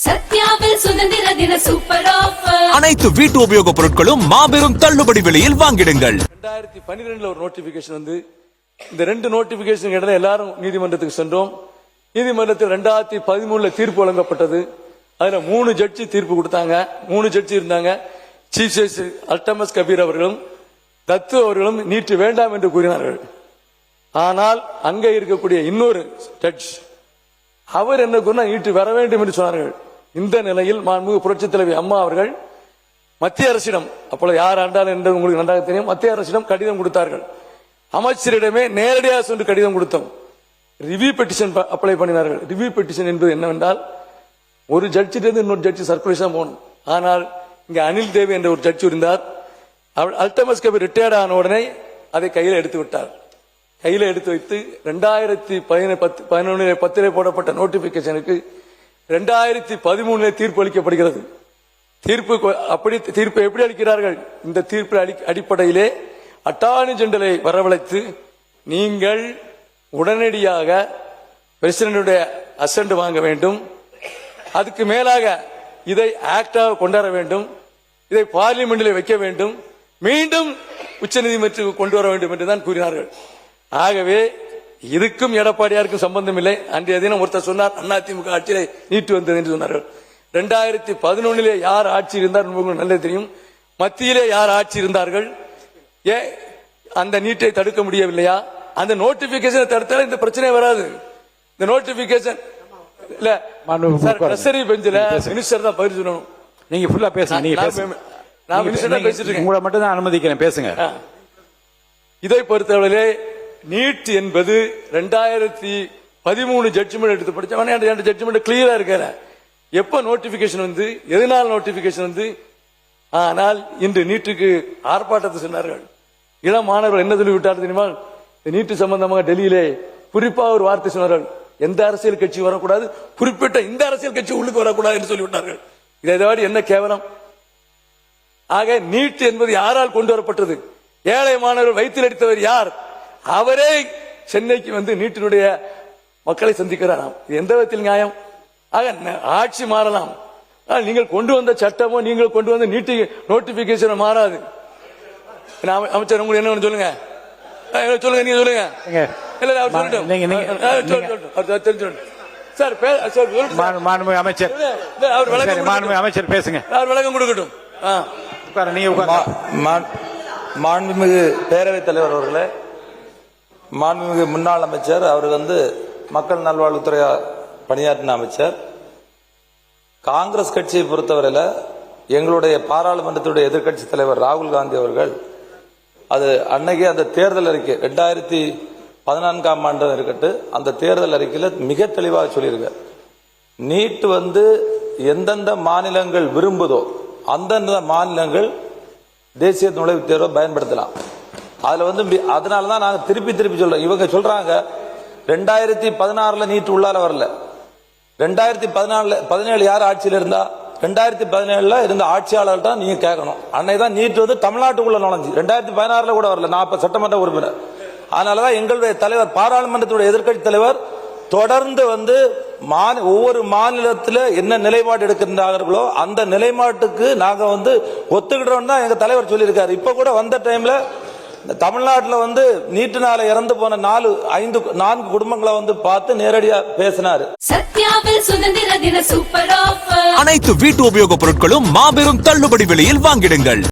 சத்யாவில் சுதந்திர தின super offer. அனைத்து வீட்டு உபயோகப் பொருட்களும் மாபெரும் தள்ளுபடி விலையில் வாங்கிடுங்கள். 2012 ஒரு நோட்டிபிகேஷன் வந்து இந்த ரெண்டு நோட்டிபிகேஷன் இடையில எல்லாரும் நீதிமன்றத்துக்கு சென்றோம். நீதிமன்றத்தில் 2013 தீர்ப்பு வழங்கப்பட்டது. அதுல 3 ஜட்ஜி தீர்ப்பு கொடுத்தாங்க. 3 ஜட்ஜி இருந்தாங்க. சீஃப் ஜஸ்டிஸ் அல்டமஸ் கபீர் அவர்களும் தத்து அவர்களும் நீட்டு வேண்டாம் என்று கூறினார்கள். ஆனால் அங்கே இருக்கக்கூடிய இன்னொரு ஜட்ஜ் அவர் என்ன கூறினா நீட்டு வர வேண்டும் என்று சொன்னார்கள். இந்த நிலையில் மாண்புமிகு புரட்சித் தலைவி அம்மா அவர்கள் மத்திய அரசிடம், அப்பொழுது யார் ஆண்டால் என்று உங்களுக்கு நன்றாக தெரியும், மத்திய அரசிடம் கடிதம் கொடுத்தார்கள். அமைச்சரிடமே நேரடியாக சென்று கடிதம் கொடுத்தோம். ரிவ்யூ பெட்டிஷன் அப்ளை பண்ணினார்கள். ரிவ்யூ பெட்டிஷன் என்பது என்னவென்றால் ஒரு ஜட்ஜிலிருந்து இன்னொரு ஜட்ஜி சர்க்குலேஷன் போகணும். ஆனால் இங்க அனில் தேவி என்ற ஒரு ஜட்ஜி இருந்தார். அல்டமஸ் கபீர் ரிட்டையர்ட் ஆன உடனே அதை கையில் எடுத்து விட்டார். கையில எடுத்து வைத்து 2011 போடப்பட்ட நோட்டிபிகேஷனுக்கு 2013 தீர்ப்பு அளிக்கப்படுகிறது. தீர்ப்பு எப்படி அளிக்கிறார்கள்? இந்த தீர்ப்பு அடிப்படையிலே அட்டார்னி ஜெனரலை வரவழைத்து நீங்கள் உடனடியாக பிரசிடென்டுடைய அசென்ட் வாங்க வேண்டும், அதுக்கு மேலாக இதை ஆக்டாக கொண்டாட வேண்டும், இதை பார்லிமெண்டில் வைக்க வேண்டும், மீண்டும் உச்சநீதிமன்றத்துக்கு கொண்டு வர வேண்டும் என்றுதான் கூறினார்கள். ஆகவே இதுக்கும் எடப்பாடியாருக்கும் சம்பந்தம் இல்லை. அன்றைய தினம் ஒருத்தர் சொன்னார் அதிமுக ஆட்சியிலே நீட்டு வந்தது என்று சொன்னார்கள். 2011 யார் ஆட்சி இருந்தார் உங்களுக்கு நல்லது தெரியும். மத்தியிலே யார் ஆட்சி இருந்தார்கள்? அந்த நீட்டை தடுக்க முடியவில்லையா? அந்த நோட்டிபிகேஷனை தடுத்தால் இந்த பிரச்சனை வராது. இந்த நோட்டிபிகேஷன் இல்ல ட்ரெஷரி பெஞ்சில மினிஸ்டர் தான் பதில் சொல்லணும். நீங்க ஃபுல்லா பேசுங்க. நான் மினிஸ்டர் தான் பேசிட்டு இருக்கேன். உங்களை மட்டும் தான் அனுமதிக்கிறேன், பேசுங்க. இதை பொறுத்தவரையிலே நீட் என்பது 2013 ஜட்ஜ்மெண்ட் எடுத்து படிச்ச ஜட்ஜ்மெண்ட் கிளியரா இருக்கிற எப்ப நோட்டிபிகேஷன் வந்து எதனால் நோட்டிபிகேஷன் வந்து. ஆனால் இன்று நீட்டுக்கு ஆர்ப்பாட்டத்தை சொன்னார்கள். இளம் மாணவர்கள் என்ன சொல்லி விட்டார் தெரியுமா? நீட்டு சம்பந்தமாக டெல்லியிலே குறிப்பா ஒரு வார்த்தை சொன்னார்கள், எந்த அரசியல் கட்சி வரக்கூடாது, குறிப்பிட்ட இந்த அரசியல் கட்சி உள்ளுக்கு வரக்கூடாது என்று சொல்லிவிட்டார்கள். இதை என்ன கேவலம். ஆக நீட் என்பது யாரால் கொண்டு வரப்பட்டது? ஏழை மாணவர்கள் வயிற்றில் அடித்தவர் யார்? அவரே சென்னைக்கு வந்து நீட்டினுடைய மக்களை சந்திக்கிறாராம். எந்த விதத்தில் நியாயம்? ஆக ஆட்சி மாறலாம், நீங்கள் கொண்டு வந்த சட்டமோ நீங்கள் கொண்டு வந்த நீட்டு நோட்டிபிகேஷன் மாறாது. அமைச்சர் உங்களுக்கு என்ன சொல்லுங்க, சொல்லுங்க, நீங்க சொல்லுங்க. இல்ல அவர் சொல்லட்டும் சார். அமைச்சர் அமைச்சர் பேசுங்க. அவர் விளக்கம் கொடுக்கட்டும். மாண்புமிகு பேரவைத் தலைவர் அவர்களே, மாண்புமிகு முன்னாள் அமைச்சர், அவர் மக்கள் நல்வாழ்வுத்துறை பணியாற்றின அமைச்சர். காங்கிரஸ் கட்சியை பொறுத்தவரையில் எங்களுடைய பாராளுமன்றத்துடைய எதிர்க்கட்சி தலைவர் ராகுல் காந்தி அவர்கள் அது அன்னைக்கு அந்த தேர்தல் அறிக்கை 2014ஆம் ஆண்டு இருக்கட்டும், அந்த தேர்தல் அறிக்கையில் மிக தெளிவாக சொல்லியிருக்கார். நீட் எந்தெந்த மாநிலங்கள் விரும்புதோ அந்தந்த மாநிலங்கள் தேசிய நுழைவுத் தேர்வை பயன்படுத்தலாம். அதுல அதனாலதான் நாங்க திருப்பி சொல்றோம். இவங்க சொல்றாங்க 2016 நீட் உள்ளால வரல. 2017 யார் ஆட்சியில் இருந்தா? 2017 இருந்த ஆட்சியாளர் தான் நீங்க கேட்கணும். அன்னைதான் நீட் தமிழ்நாட்டுக்குள்ள நுழைஞ்சு 2016 கூட வரல. 40 சட்டமன்ற உறுப்பினர். அதனாலதான் எங்களுடைய தலைவர், பாராளுமன்றத்துடைய எதிர்க்கட்சி தலைவர் தொடர்ந்து ஒவ்வொரு மாநிலத்தில் என்ன நிலைப்பாடு எடுக்கின்றார்களோ அந்த நிலைப்பாட்டுக்கு நாங்க ஒத்துக்கிட்டோம் தான் எங்க தலைவர் சொல்லியிருக்காரு. இப்ப கூட வந்த டைம்ல தமிழ்நாட்டில் நீட்டுனால இறந்து போன 4 குடும்பங்களை பார்த்து நேரடியா பேசினாரு. சத்யாவில் சுதந்திர தின சூப்பர் ஆஃபர். அனைத்து வீட்டு உபயோகப் பொருட்களும் மாபெரும் தள்ளுபடி விலையில் வாங்கிடுங்கள்.